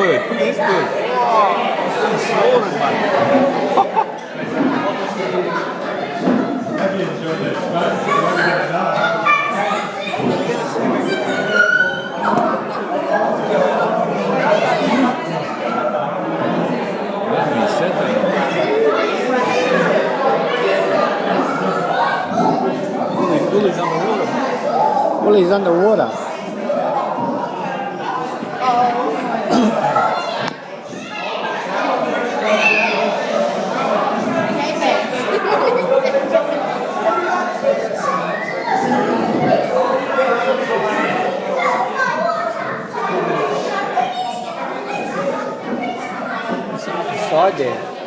good. He's good. He's slaughtered, mate. Have you enjoyed that space? What are we going to know? He said that. Willie's underwater. Willie's underwater. Side there.